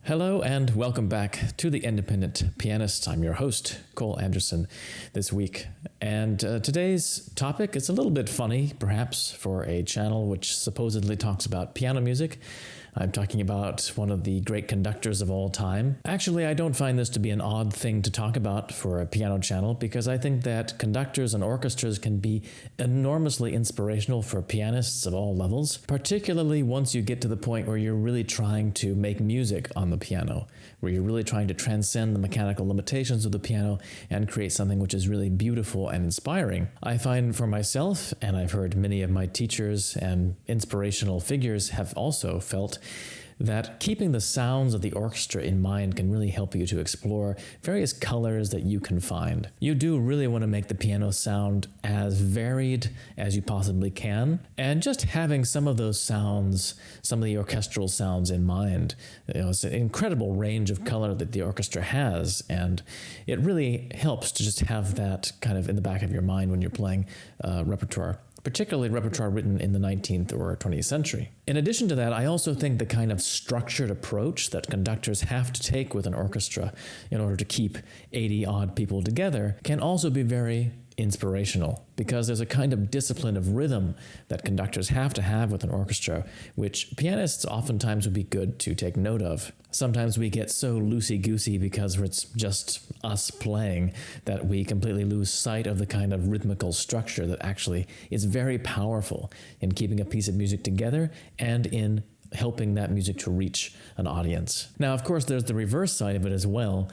Hello and welcome back to The Independent Pianist. I'm your host, Cole Anderson, this week. And today's topic is a little bit funny, perhaps, for a channel which supposedly talks about piano music. I'm talking about one of the great conductors of all time. Actually, I don't find this to be an odd thing to talk about for a piano channel because I think that conductors and orchestras can be enormously inspirational for pianists of all levels, particularly once you get to the point where you're really trying to make music on the piano, where you're really trying to transcend the mechanical limitations of the piano and create something which is really beautiful and inspiring. I find for myself, and I've heard many of my teachers and inspirational figures have also felt, that keeping the sounds of the orchestra in mind can really help you to explore various colors that you can find. You do really want to make the piano sound as varied as you possibly can, and just having some of those sounds, some of the orchestral sounds in mind. It's an incredible range of color that the orchestra has, and it really helps to just have that kind of in the back of your mind when you're playing repertoire. Particularly repertoire written in the 19th or 20th century. In addition to that, I also think the kind of structured approach that conductors have to take with an orchestra in order to keep 80-odd people together can also be very inspirational, because there's a kind of discipline of rhythm that conductors have to have with an orchestra, which pianists oftentimes would be good to take note of. Sometimes we get so loosey-goosey because it's just us playing that we completely lose sight of the kind of rhythmical structure that actually is very powerful in keeping a piece of music together and in helping that music to reach an audience. Now, of course, there's the reverse side of it as well.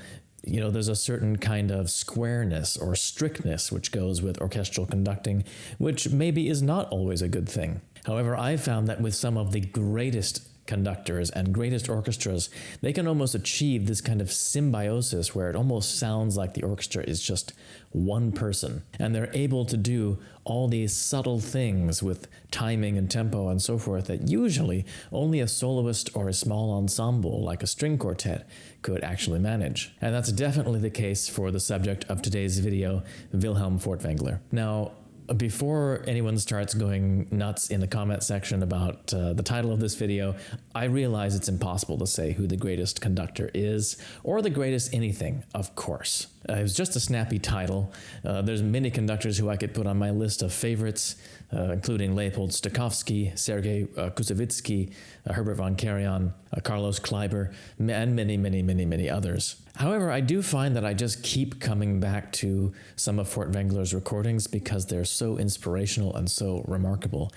There's a certain kind of squareness or strictness which goes with orchestral conducting, which maybe is not always a good thing. However, I've found that with some of the greatest conductors and greatest orchestras, they can almost achieve this kind of symbiosis where it almost sounds like the orchestra is just one person, and they're able to do all these subtle things with timing and tempo and so forth that usually only a soloist or a small ensemble like a string quartet could actually manage. And that's definitely the case for the subject of today's video, Wilhelm Furtwangler. Now, before anyone starts going nuts in the comment section about the title of this video, I realize it's impossible to say who the greatest conductor is, or the greatest anything, of course. It was just a snappy title. There's many conductors who I could put on my list of favorites, including Leopold Stokowski, Sergei Koussevitzky, Herbert von Karajan, Carlos Kleiber, and many, many, many, many others. However, I do find that I just keep coming back to some of Furtwangler's recordings because they're so inspirational and so remarkable.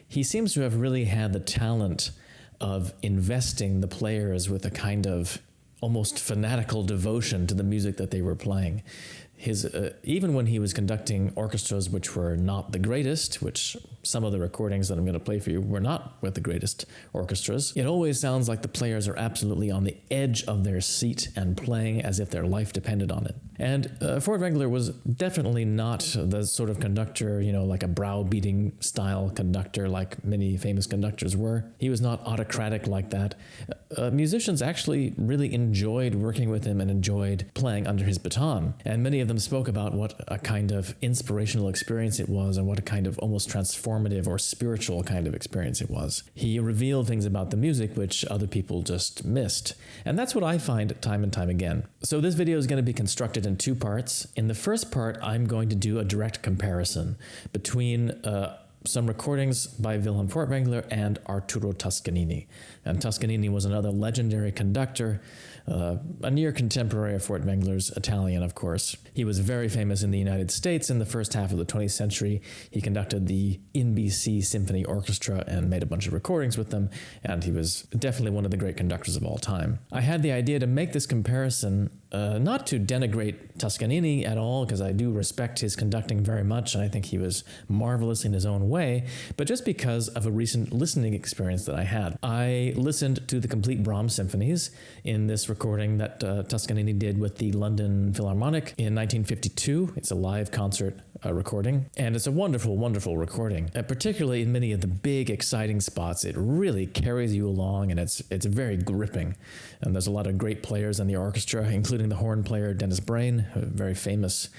He seems to have really had the talent of investing the players with a kind of almost fanatical devotion to the music that they were playing. Even when he was conducting orchestras which were not the greatest, which some of the recordings that I'm going to play for you were not with the greatest orchestras, it always sounds like the players are absolutely on the edge of their seat and playing as if their life depended on it. And Furtwangler was definitely not the sort of conductor, like a browbeating style conductor like many famous conductors were. He was not autocratic like that. Musicians actually really enjoyed working with him and enjoyed playing under his baton. And many of them spoke about what a kind of inspirational experience it was and what a kind of almost transformative or spiritual kind of experience it was. He revealed things about the music which other people just missed. And that's what I find time and time again. So this video is going to be constructed in two parts. In the first part, I'm going to do a direct comparison between some recordings by Wilhelm Furtwangler and Arturo Toscanini. And Toscanini was another legendary conductor, a near contemporary of Furtwangler's, Italian, of course. He was very famous in the United States in the first half of the 20th century. He conducted the NBC Symphony Orchestra and made a bunch of recordings with them, and he was definitely one of the great conductors of all time. I had the idea to make this comparison not to denigrate Toscanini at all, because I do respect his conducting very much, and I think he was marvelous in his own way, but just because of a recent listening experience that I had. I listened to the complete Brahms symphonies in this recording that Toscanini did with the London Philharmonic in 1952. It's a live concert recording, and it's a wonderful, wonderful recording. Particularly in many of the big, exciting spots, it really carries you along, and it's very gripping. And there's a lot of great players in the orchestra, including the horn player Dennis Brain, a very famous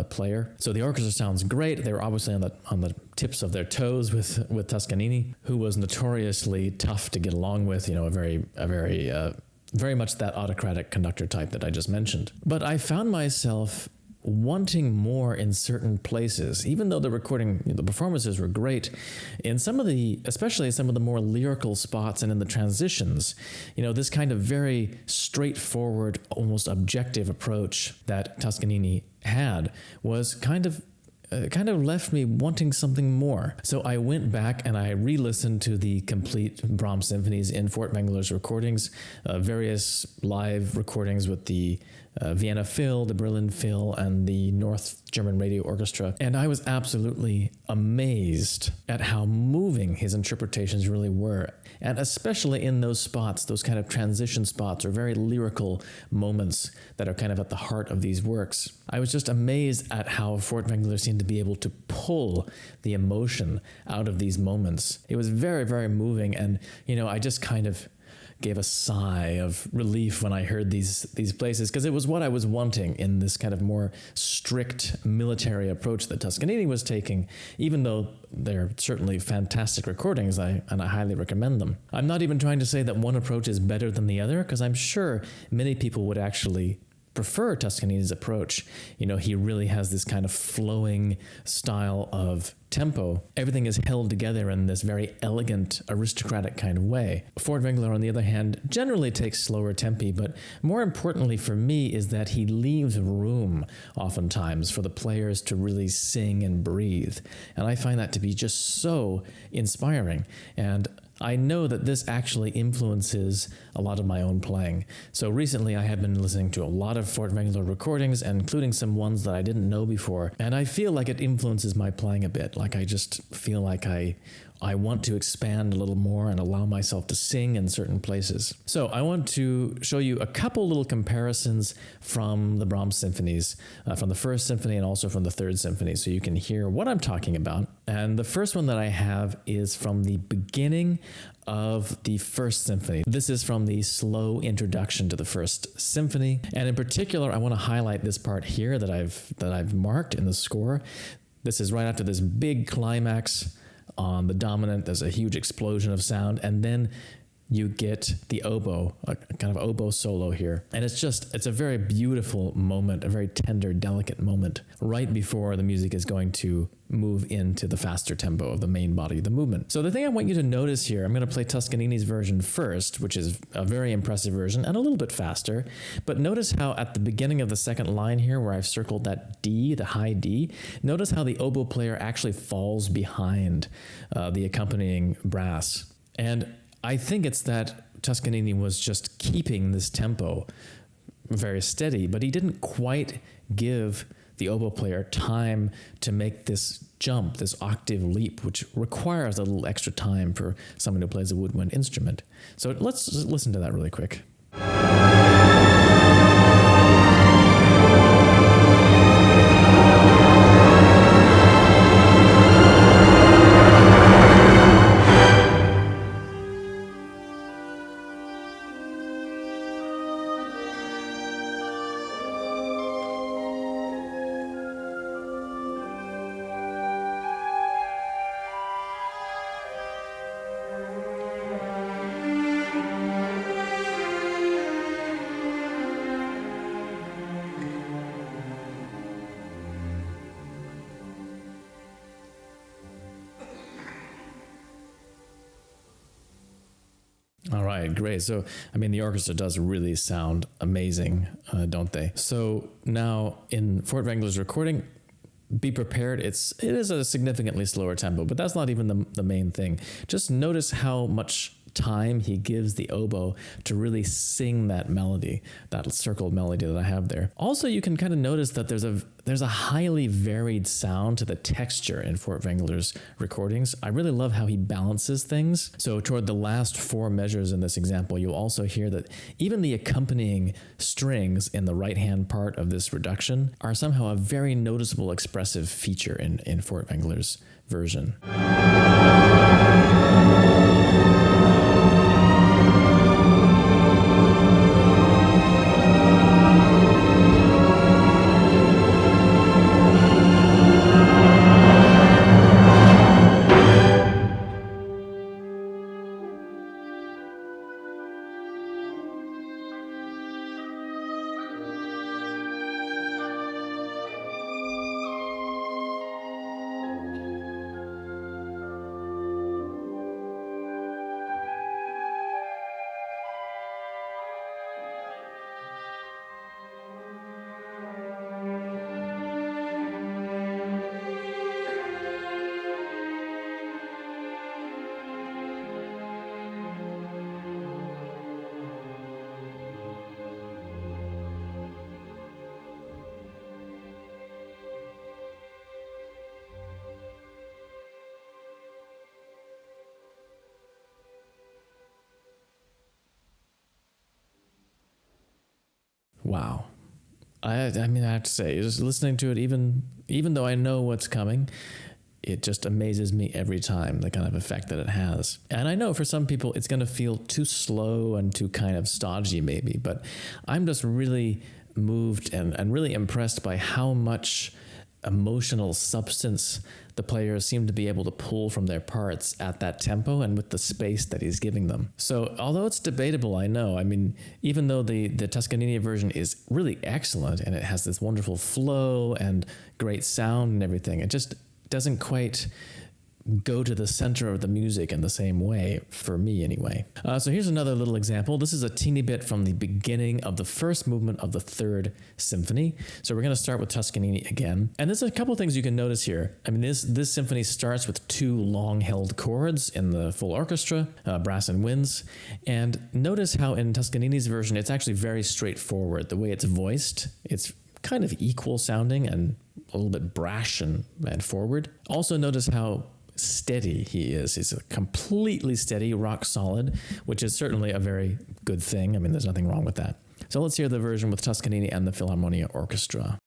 player. So the orchestra sounds great. They were obviously on the tips of their toes with Toscanini, who was notoriously tough to get along with. A very very much that autocratic conductor type that I just mentioned. But I found myself wanting more in certain places, even though the performances were great. In some of the, especially some of the more lyrical spots and in the transitions, this kind of very straightforward, almost objective approach that Toscanini had was kind of left me wanting something more. So I went back and I re-listened to the complete Brahms symphonies in Furtwangler's recordings, various live recordings with the Vienna Phil, the Berlin Phil, and the North German Radio Orchestra. And I was absolutely amazed at how moving his interpretations really were. And especially in those spots, those kind of transition spots or very lyrical moments that are kind of at the heart of these works. I was just amazed at how Furtwangler seemed to be able to pull the emotion out of these moments. It was very, very moving. And, I just kind of gave a sigh of relief when I heard these places, because it was what I was wanting in this kind of more strict military approach that Toscanini was taking, even though they're certainly fantastic recordings, and I highly recommend them. I'm not even trying to say that one approach is better than the other, because I'm sure many people would actually prefer Toscanini's approach. He really has this kind of flowing style of tempo. Everything is held together in this very elegant, aristocratic kind of way. Furtwangler, on the other hand, generally takes slower tempi, but more importantly for me is that he leaves room oftentimes for the players to really sing and breathe. And I find that to be just so inspiring. And I know that this actually influences a lot of my own playing. So recently I have been listening to a lot of Furtwangler recordings, including some ones that I didn't know before, and I feel like it influences my playing a bit. Like I just feel like I want to expand a little more and allow myself to sing in certain places. So I want to show you a couple little comparisons from the Brahms symphonies, from the First Symphony and also from the Third Symphony, so you can hear what I'm talking about. And the first one that I have is from the beginning of the First Symphony. This is from the slow introduction to the First Symphony. And in particular, I want to highlight this part here that I've marked in the score. This is right after this big climax. On the dominant, there's a huge explosion of sound, and then you get the oboe, a kind of oboe solo here. And it's a very beautiful moment, a very tender, delicate moment, right before the music is going to move into the faster tempo of the main body of the movement. So the thing I want you to notice here, I'm going to play Toscanini's version first, which is a very impressive version and a little bit faster. But notice how at the beginning of the second line here, where I've circled that D, the high D, notice how the oboe player actually falls behind the accompanying brass. And I think it's that Toscanini was just keeping this tempo very steady, but he didn't quite give the oboe player time to make this jump, this octave leap, which requires a little extra time for someone who plays a woodwind instrument. So let's listen to that really quick. All right, great. So, the orchestra does really sound amazing, don't they? So now in Furtwangler's recording, be prepared. It is a significantly slower tempo, but that's not even the main thing. Just notice how much time he gives the oboe to really sing that melody, that circled melody that I have there. Also, you can kind of notice that there's a highly varied sound to the texture in Furtwangler's recordings. I really love how he balances things. So toward the last four measures in this example, you'll also hear that even the accompanying strings in the right-hand part of this reduction are somehow a very noticeable expressive feature in Furtwangler's version. wow. I mean, I have to say, just listening to it, even though I know what's coming, it just amazes me every time, the kind of effect that it has. And I know for some people it's going to feel too slow and too kind of stodgy maybe, but I'm just really moved and really impressed by how much emotional substance the players seem to be able to pull from their parts at that tempo and with the space that he's giving them. So although it's debatable, I know, I mean, even though the Toscanini version is really excellent and it has this wonderful flow and great sound and everything, it just doesn't quite go to the center of the music in the same way, for me anyway. So here's another little example. This is a teeny bit from the beginning of the first movement of the third symphony. So we're going to start with Toscanini again. And there's a couple of things you can notice here. I mean, this symphony starts with two long-held chords in the full orchestra, brass and winds. And notice how in Toscanini's version, it's actually very straightforward. The way it's voiced, it's kind of equal sounding and a little bit brash and forward. Also notice how steady he is. He's completely steady, rock solid, which is certainly a very good thing. I mean, there's nothing wrong with that. So let's hear the version with Toscanini and the Philharmonia Orchestra.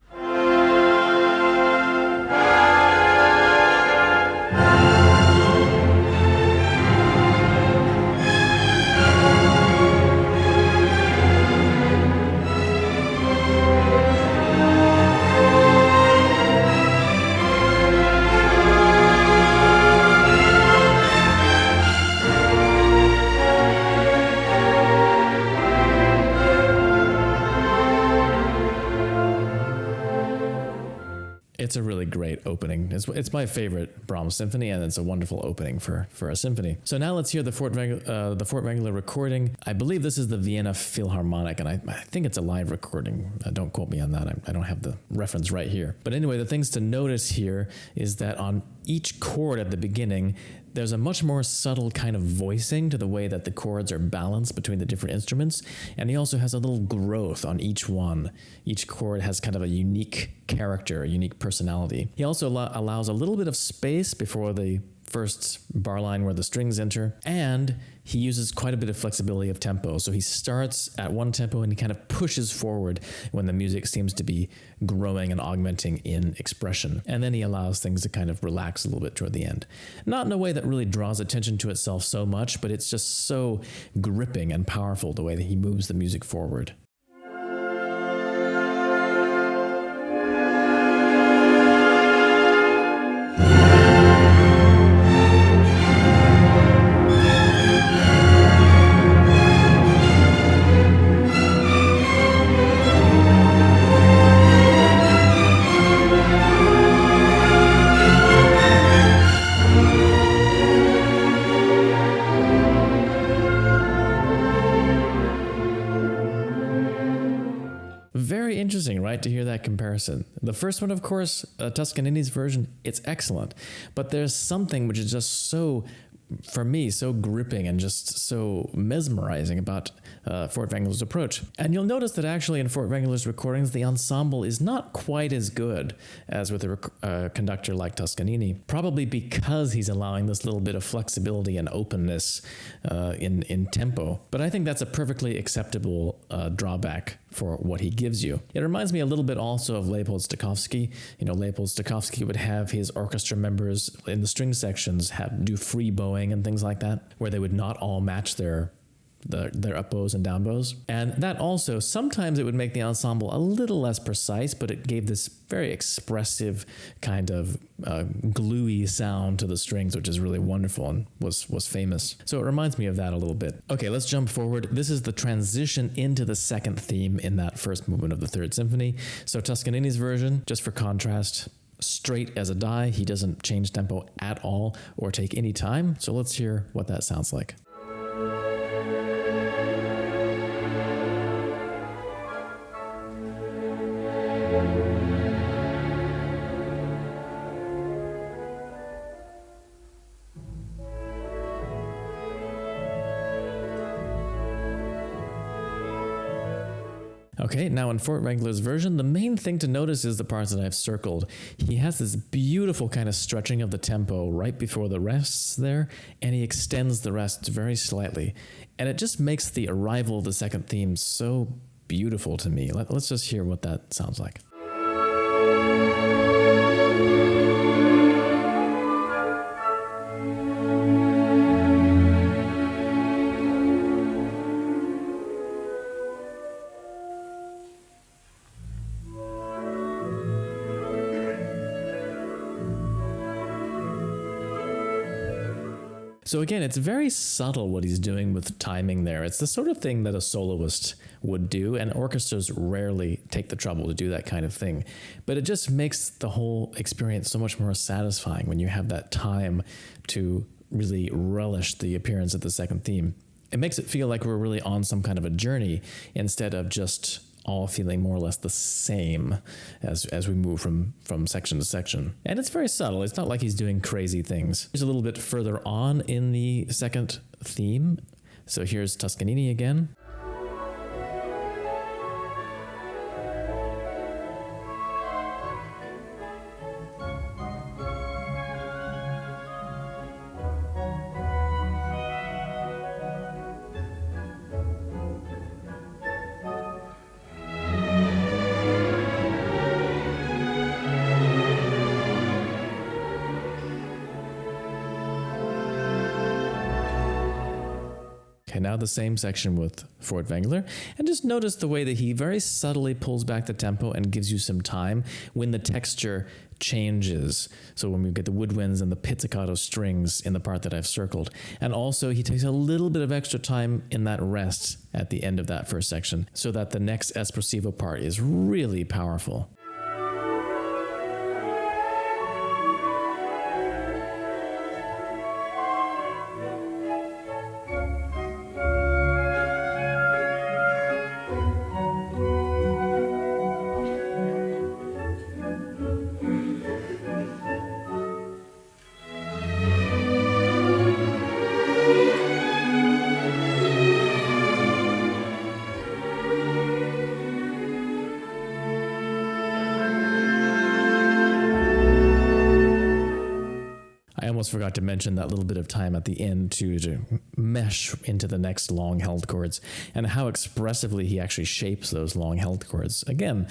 It's a really great opening. It's my favorite Brahms symphony, and it's a wonderful opening for a symphony. So now let's hear the Furtwangler recording. I believe this is the Vienna Philharmonic, and I think it's a live recording. Don't quote me on that. I don't have the reference right here. But anyway, the things to notice here is that on each chord at the beginning, there's a much more subtle kind of voicing to the way that the chords are balanced between the different instruments. And he also has a little growth on each one. Each chord has kind of a unique character, a unique personality. He also allows a little bit of space before the first bar line where the strings enter, and he uses quite a bit of flexibility of tempo. So he starts at one tempo and he kind of pushes forward when the music seems to be growing and augmenting in expression. And then he allows things to kind of relax a little bit toward the end. Not in a way that really draws attention to itself so much, but it's just so gripping and powerful the way that he moves the music forward. Very interesting, right, to hear that comparison. The first one, of course, Toscanini's version, it's excellent. But there's something which is just so, for me, so gripping and just so mesmerizing about Furtwangler's approach. And you'll notice that actually in Furtwangler's recordings, the ensemble is not quite as good as with a conductor like Toscanini, probably because he's allowing this little bit of flexibility and openness in tempo. But I think that's a perfectly acceptable drawback for what he gives you. It reminds me a little bit also of Leopold Stokowski. You know, Leopold Stokowski would have his orchestra members in the string sections do free bowing and things like that, where they would not all match their up bows and down bows. And that also, sometimes it would make the ensemble a little less precise, but it gave this very expressive kind of gluey sound to the strings, which is really wonderful and was famous. So it reminds me of that a little bit. Okay, let's jump forward. This is the transition into the second theme in that first movement of the third symphony. So Toscanini's version, just for contrast, straight as a die. He doesn't change tempo at all or take any time. So let's hear what that sounds like. Okay, now in Furtwangler's version, the main thing to notice is the parts that I've circled. He has this beautiful kind of stretching of the tempo right before the rests there, and he extends the rests very slightly. And it just makes the arrival of the second theme so beautiful to me. Let's just hear what that sounds like. So again, it's very subtle what he's doing with timing there. It's the sort of thing that a soloist would do, and orchestras rarely take the trouble to do that kind of thing. But it just makes the whole experience so much more satisfying when you have that time to really relish the appearance of the second theme. It makes it feel like we're really on some kind of a journey instead of just all feeling more or less the same as we move from section to section. And it's very subtle. It's not like he's doing crazy things. Here's a little bit further on in the second theme. So here's Toscanini again. Okay, now the same section with Furtwangler, and just notice the way that he very subtly pulls back the tempo and gives you some time when the texture changes. So when we get the woodwinds and the pizzicato strings in the part that I've circled. And also he takes a little bit of extra time in that rest at the end of that first section so that the next espressivo part is really powerful. I almost forgot to mention that little bit of time at the end to mesh into the next long held chords and how expressively he actually shapes those long held chords. Again,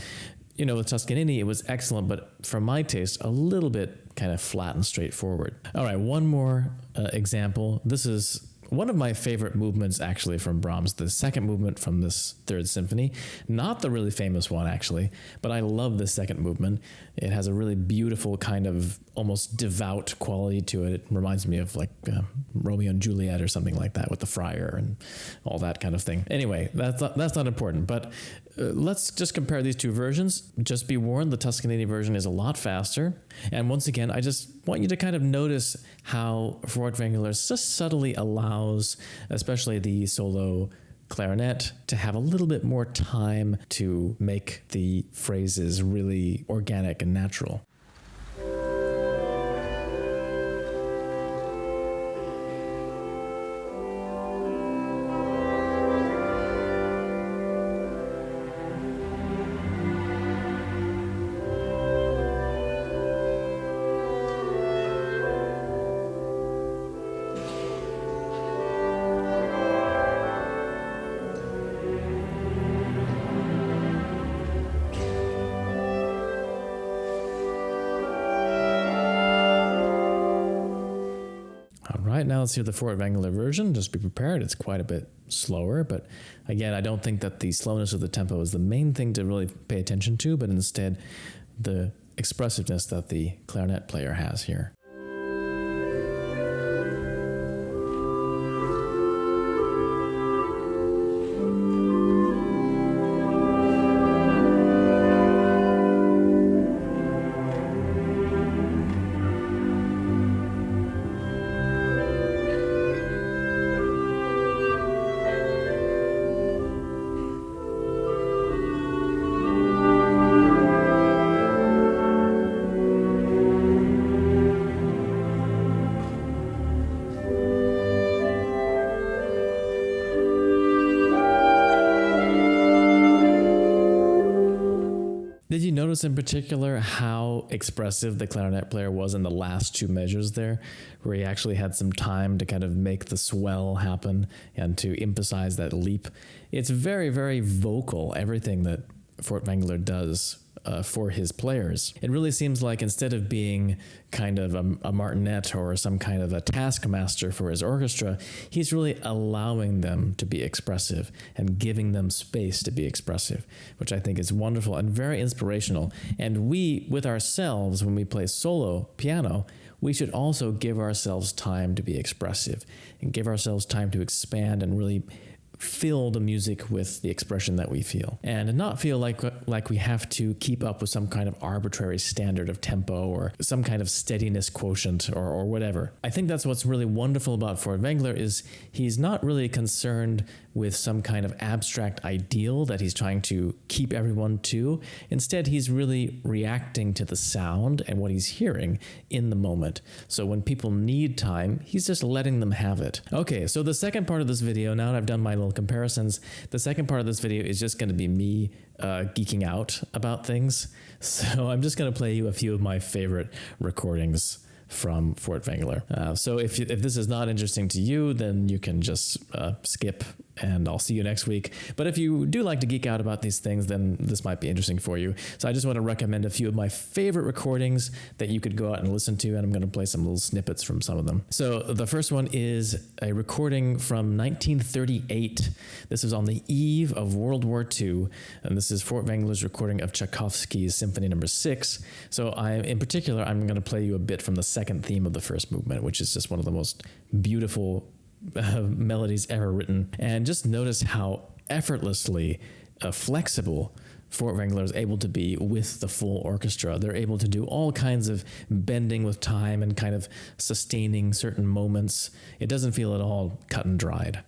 with Toscanini, it was excellent, but for my taste, a little bit kind of flat and straightforward. All right, one more example. This is one of my favorite movements, actually, from Brahms, the second movement from this third symphony. Not the really famous one, actually, but I love the second movement. It has a really beautiful kind of almost devout quality to it. It reminds me of like Romeo and Juliet or something like that with the friar and all that kind of thing. Anyway, that's not important, but let's just compare these two versions. Just be warned, the Toscanini version is a lot faster. And once again, I just want you to kind of notice how Furtwangler just subtly allows, especially the solo clarinet, to have a little bit more time to make the phrases really organic and natural. Right, now let's hear the Furtwangler version. Just be prepared. It's quite a bit slower, but again, I don't think that the slowness of the tempo is the main thing to really pay attention to, but instead the expressiveness that the clarinet player has here. Did you notice in particular how expressive the clarinet player was in the last two measures there, where he actually had some time to kind of make the swell happen and to emphasize that leap? It's very, very vocal, everything that Furtwangler does for his players. It really seems like instead of being kind of a martinet or some kind of a taskmaster for his orchestra, he's really allowing them to be expressive and giving them space to be expressive, which I think is wonderful and very inspirational. And we, with ourselves, when we play solo piano, we should also give ourselves time to be expressive and give ourselves time to expand and really fill the music with the expression that we feel, and not feel like we have to keep up with some kind of arbitrary standard of tempo or some kind of steadiness quotient or whatever. I think that's what's really wonderful about Furtwangler is he's not really concerned with some kind of abstract ideal that he's trying to keep everyone to. Instead, he's really reacting to the sound and what he's hearing in the moment. So when people need time, he's just letting them have it. Okay, so the second part of this video, now that I've done my little comparisons, the second part of this video is just going to be me geeking out about things. So I'm just going to play you a few of my favorite recordings from Furtwangler. So if this is not interesting to you, then you can just skip and I'll see you next week. But if you do like to geek out about these things, then this might be interesting for you. So I just want to recommend a few of my favorite recordings that you could go out and listen to, and I'm going to play some little snippets from some of them. So the first one is a recording from 1938. This is on the eve of World War II, and this is Furtwangler's recording of Tchaikovsky's Symphony No. 6. So in particular, I'm going to play you a bit from the second theme of the first movement, which is just one of the most beautiful melodies ever written. And just notice how effortlessly flexible Furtwangler is able to be with the full orchestra. They're able to do all kinds of bending with time and kind of sustaining certain moments. It doesn't feel at all cut and dried.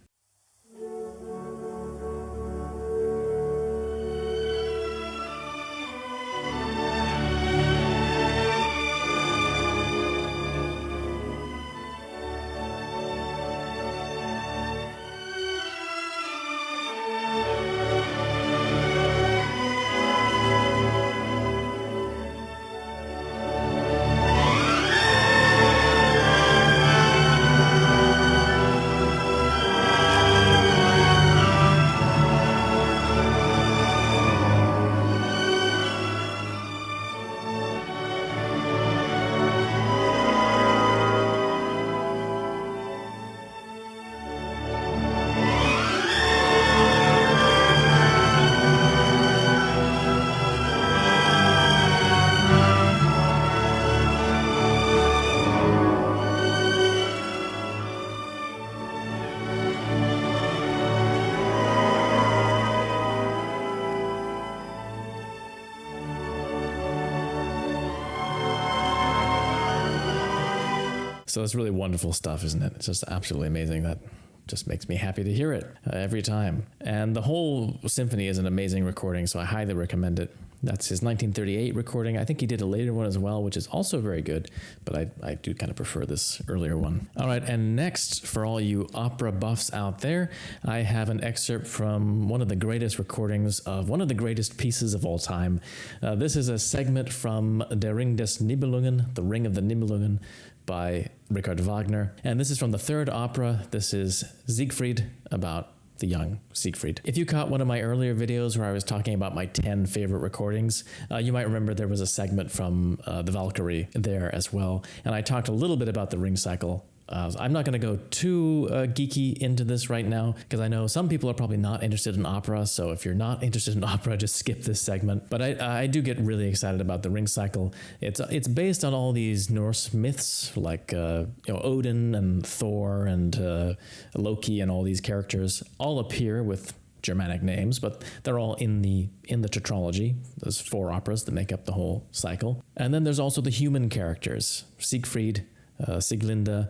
So it's really wonderful stuff, isn't it? It's just absolutely amazing. That just makes me happy to hear it every time. And the whole symphony is an amazing recording, so I highly recommend it. That's his 1938 recording. I think he did a later one as well, which is also very good, but I do kind of prefer this earlier one. All right, and next, for all you opera buffs out there, I have an excerpt from one of the greatest recordings of one of the greatest pieces of all time. This is a segment from Der Ring des Nibelungen, The Ring of the Nibelungen, by Richard Wagner. And this is from the third opera. This is Siegfried, about the young Siegfried. If you caught one of my earlier videos where I was talking about my 10 favorite recordings, you might remember there was a segment from the Valkyrie there as well. And I talked a little bit about the ring cycle. I'm not going to go too geeky into this right now, because I know some people are probably not interested in opera. So if you're not interested in opera, just skip this segment. But I do get really excited about the ring cycle. It's based on all these Norse myths like Odin and Thor and Loki, and all these characters all appear with Germanic names, but they're all in the tetralogy. There's 4 operas that make up the whole cycle. And then there's also the human characters: Siegfried, Sieglinde,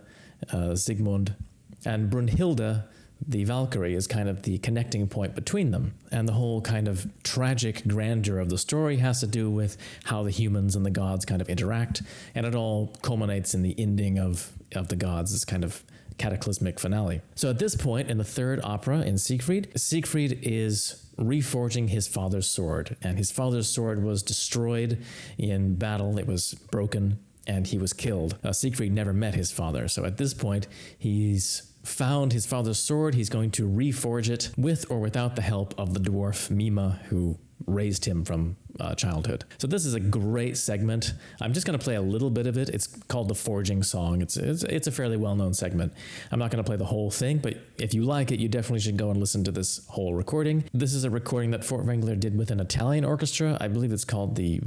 Sigmund, and Brunhilde, the Valkyrie, is kind of the connecting point between them. And the whole kind of tragic grandeur of the story has to do with how the humans and the gods kind of interact, and it all culminates in the ending of the gods, this kind of cataclysmic finale. So at this point in the third opera in Siegfried is reforging his father's sword. And his father's sword was destroyed in battle. It was broken and he was killed. Siegfried never met his father. So at this point, he's found his father's sword. He's going to reforge it with or without the help of the dwarf Mima, who raised him from childhood. So this is a great segment. I'm just going to play a little bit of it. It's called the Forging Song. It's a fairly well-known segment. I'm not going to play the whole thing, but if you like it, you definitely should go and listen to this whole recording. This is a recording that Furtwangler did with an Italian orchestra. I believe it's called the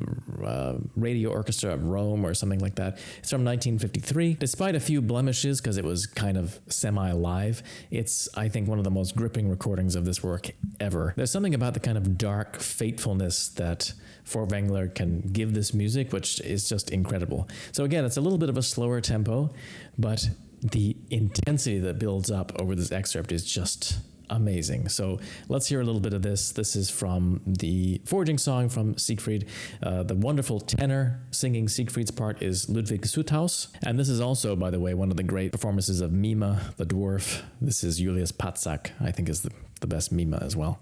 Radio Orchestra of Rome or something like that. It's from 1953. Despite a few blemishes, because it was kind of semi-live, it's, I think, one of the most gripping recordings of this work ever. There's something about the kind of dark fatefulness that Furtwangler can give this music, which is just incredible. So again, it's a little bit of a slower tempo, but the intensity that builds up over this excerpt is just amazing. So let's hear a little bit of this. This is from the Forging Song from Siegfried. The wonderful tenor singing Siegfried's part is Ludwig Suthaus. And this is also, by the way, one of the great performances of Mima, the dwarf. This is Julius Patzak, I think is the best Mima as well.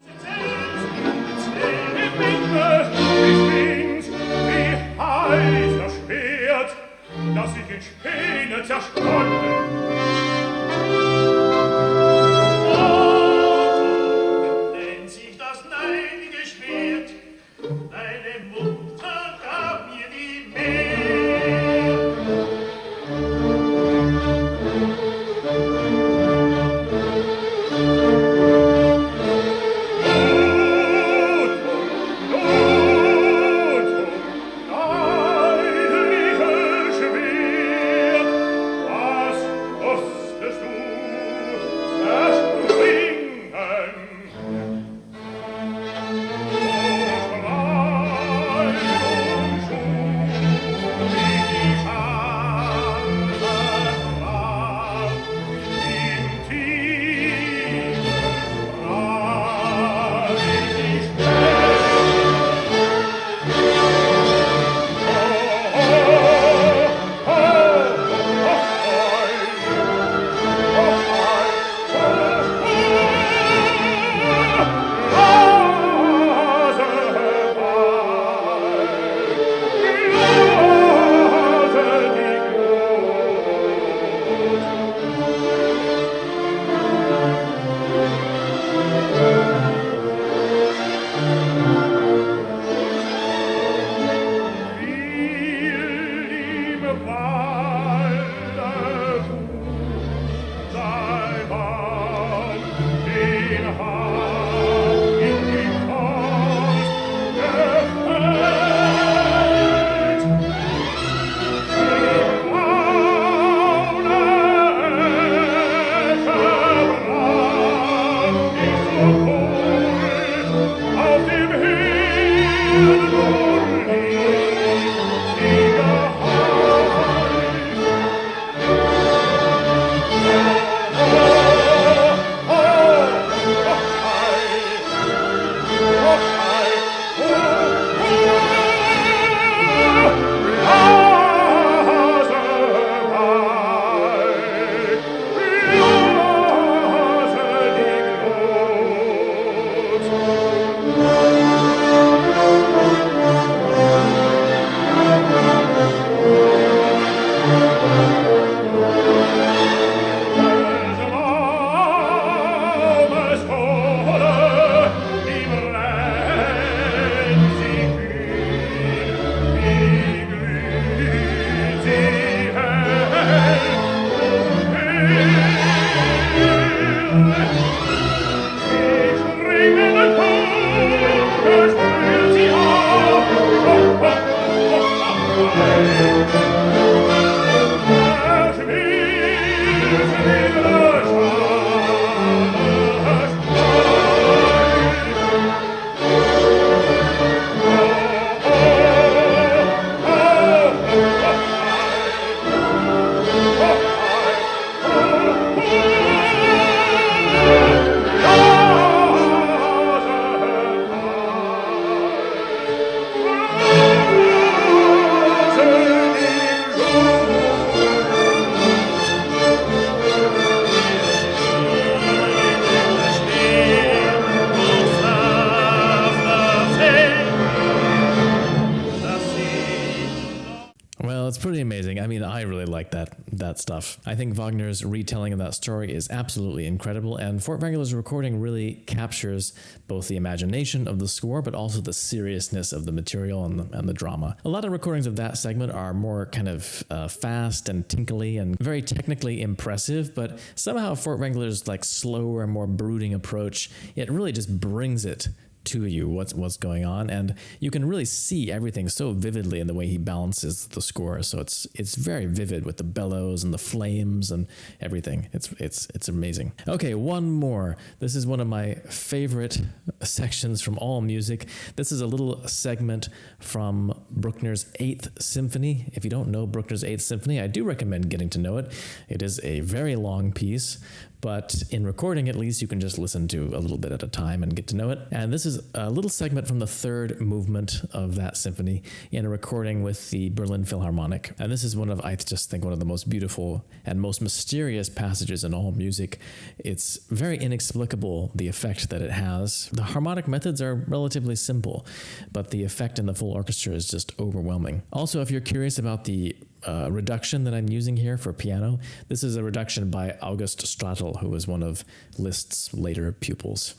Dass ich in Späne zersponnen. Nennt sich das neidige Schwert, deine Mutter gab mir die Mehr. it's pretty amazing. I mean, I really like that stuff. I think Wagner's retelling of that story is absolutely incredible, and Furtwangler's recording really captures both the imagination of the score, but also the seriousness of the material and the drama. A lot of recordings of that segment are more kind of fast and tinkly and very technically impressive, but somehow Furtwangler's like slower, more brooding approach, it really just brings it to you what's going on, and you can really see everything so vividly in the way he balances the score. So it's very vivid with the bellows and the flames and everything. It's amazing. Okay, one more. This is one of my favorite sections from all music. This is a little segment from Bruckner's 8th Symphony. If you don't know Bruckner's 8th Symphony, I do recommend getting to know it. It is a very long piece, but in recording, at least, you can just listen to a little bit at a time and get to know it. And this is a little segment from the third movement of that symphony in a recording with the Berlin Philharmonic. And this is I just think, one of the most beautiful and most mysterious passages in all music. It's very inexplicable, the effect that it has. The harmonic methods are relatively simple, but the effect in the full orchestra is just overwhelming. Also, if you're curious about the reduction that I'm using here for piano, this is a reduction by August Stratl, who was one of Liszt's later pupils.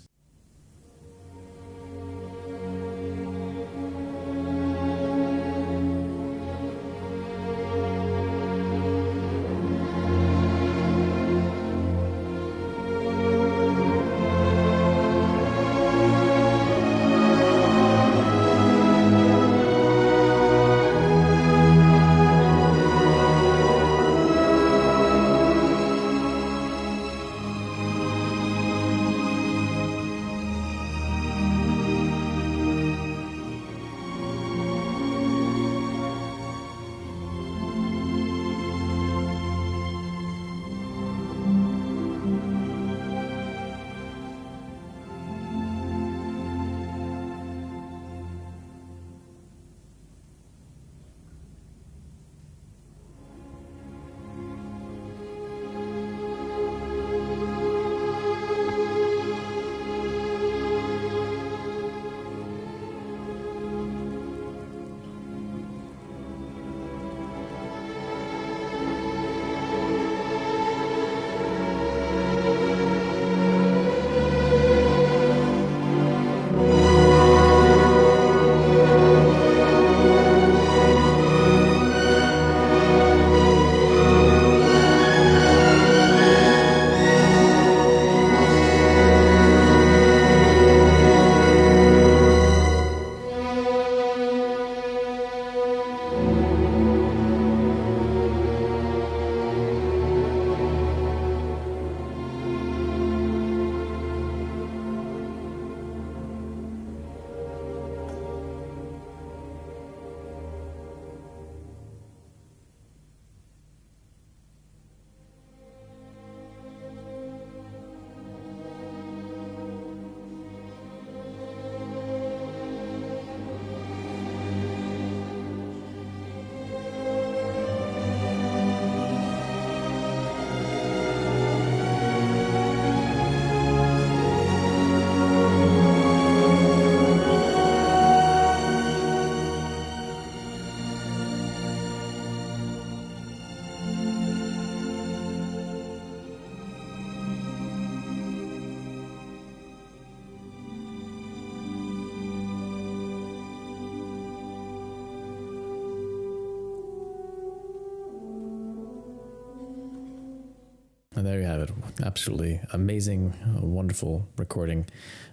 And there you have it. Absolutely amazing, wonderful recording.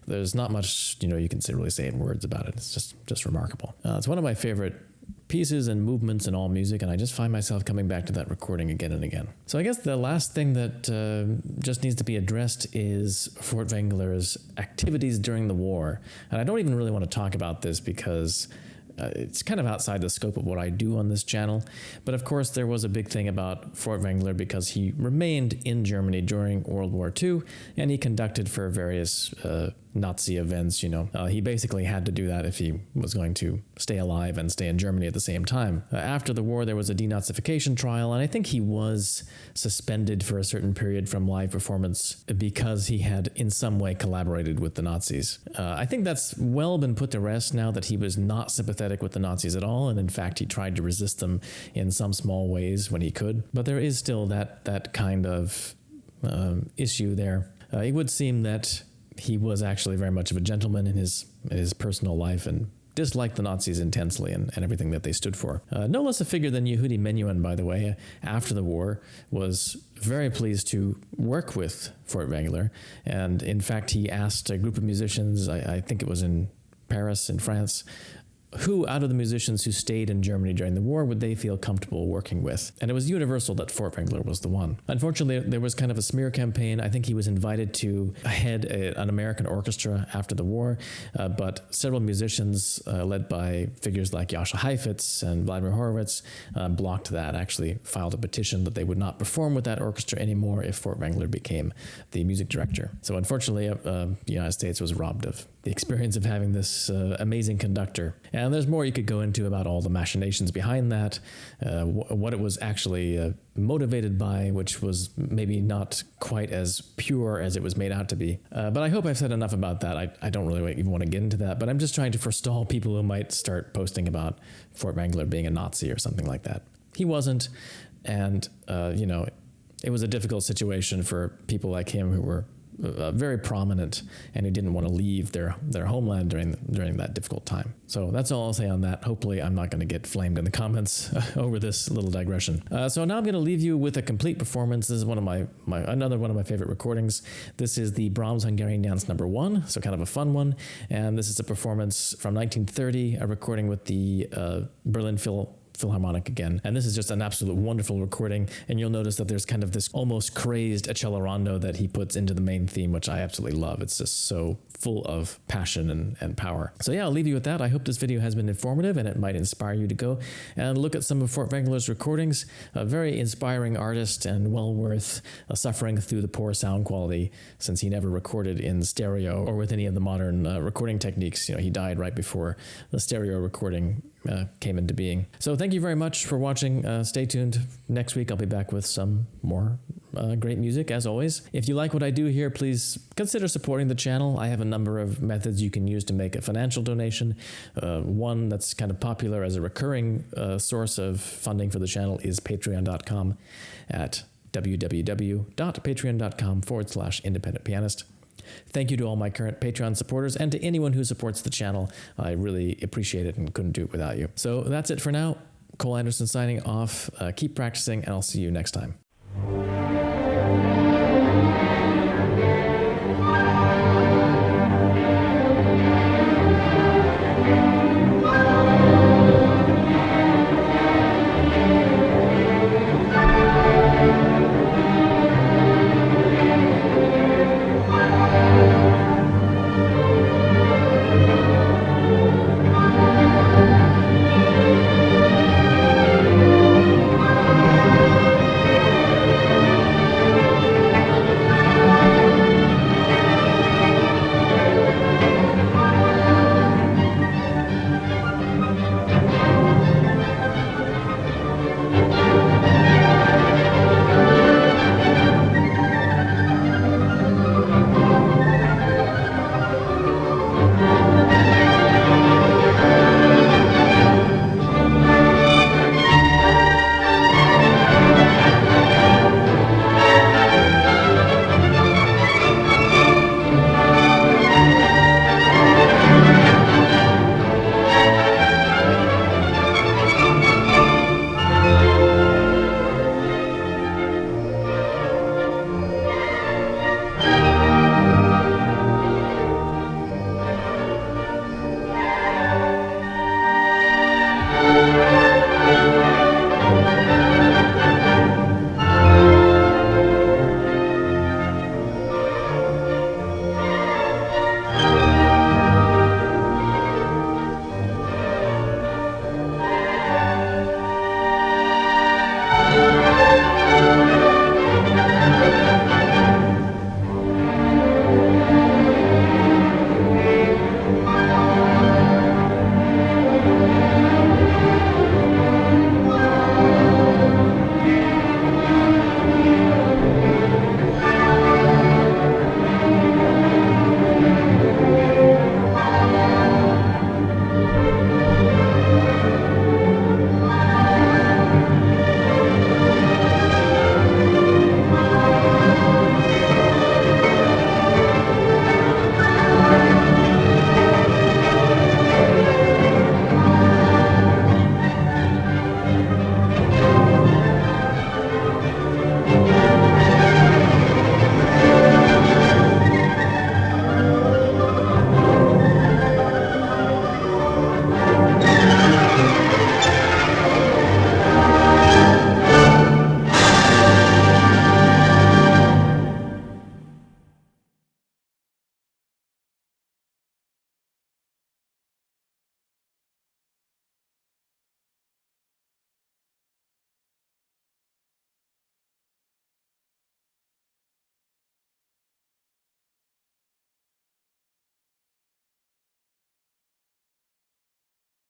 There's not much, you can really say in words about it. It's just remarkable. It's one of my favorite pieces and movements in all music, and I just find myself coming back to that recording again and again. So I guess the last thing that just needs to be addressed is Furtwangler's activities during the war. And I don't even really want to talk about this because it's kind of outside the scope of what I do on this channel. But of course, there was a big thing about Furtwangler because he remained in Germany during World War II, and he conducted for various Nazi events. He basically had to do that if he was going to stay alive and stay in Germany at the same time. After the war, there was a denazification trial, and I think he was suspended for a certain period from live performance because he had in some way collaborated with the Nazis. I think that's well been put to rest now that he was not sympathetic sympathetic with the Nazis at all, and in fact, he tried to resist them in some small ways when he could. But there is still that kind of issue there. It would seem that he was actually very much of a gentleman in his personal life and disliked the Nazis intensely and everything that they stood for. No less a figure than Yehudi Menuhin, by the way, after the war, was very pleased to work with Furtwangler. And in fact, he asked a group of musicians, I think it was in Paris, in France, who out of the musicians who stayed in Germany during the war would they feel comfortable working with? And it was universal that Furtwangler was the one. Unfortunately, there was kind of a smear campaign. I think he was invited to head an American orchestra after the war, but several musicians, led by figures like Jascha Heifetz and Vladimir Horowitz, blocked that, actually filed a petition that they would not perform with that orchestra anymore if Furtwangler became the music director. So unfortunately, the United States was robbed of the experience of having this amazing conductor. And there's more you could go into about all the machinations behind that, what it was actually motivated by, which was maybe not quite as pure as it was made out to be. But I hope I've said enough about that. I don't really even want to get into that, but I'm just trying to forestall people who might start posting about Furtwangler being a Nazi or something like that. He wasn't, and it was a difficult situation for people like him who were very prominent and who didn't want to leave their homeland during that difficult time. So that's all I'll say on that. Hopefully I'm not going to get flamed in the comments over this little digression. So now I'm going to leave you with a complete performance. This is one of another one of my favorite recordings. This is the Brahms Hungarian Dance No. 1, so kind of a fun one. And this is a performance from 1930, a recording with the Berlin Philharmonic again. And this is just an absolute wonderful recording. And you'll notice that there's kind of this almost crazed accelerando that he puts into the main theme, which I absolutely love. It's just so full of passion and power. So yeah, I'll leave you with that. I hope this video has been informative and it might inspire you to go and look at some of Furtwangler's recordings. A very inspiring artist and well worth suffering through the poor sound quality, since he never recorded in stereo or with any of the modern recording techniques. He died right before the stereo recording came into being. So thank you very much for watching. Stay tuned. Next week I'll be back with some more great music, as always. If you like what I do here, please consider supporting the channel. I have a number of methods you can use to make a financial donation. One that's kind of popular as a recurring source of funding for the channel is patreon.com at www.patreon.com/independentpianist. Thank you to all my current Patreon supporters and to anyone who supports the channel. I really appreciate it and couldn't do it without you. So that's it for now. Cole Anderson signing off. Keep practicing, and I'll see you next time.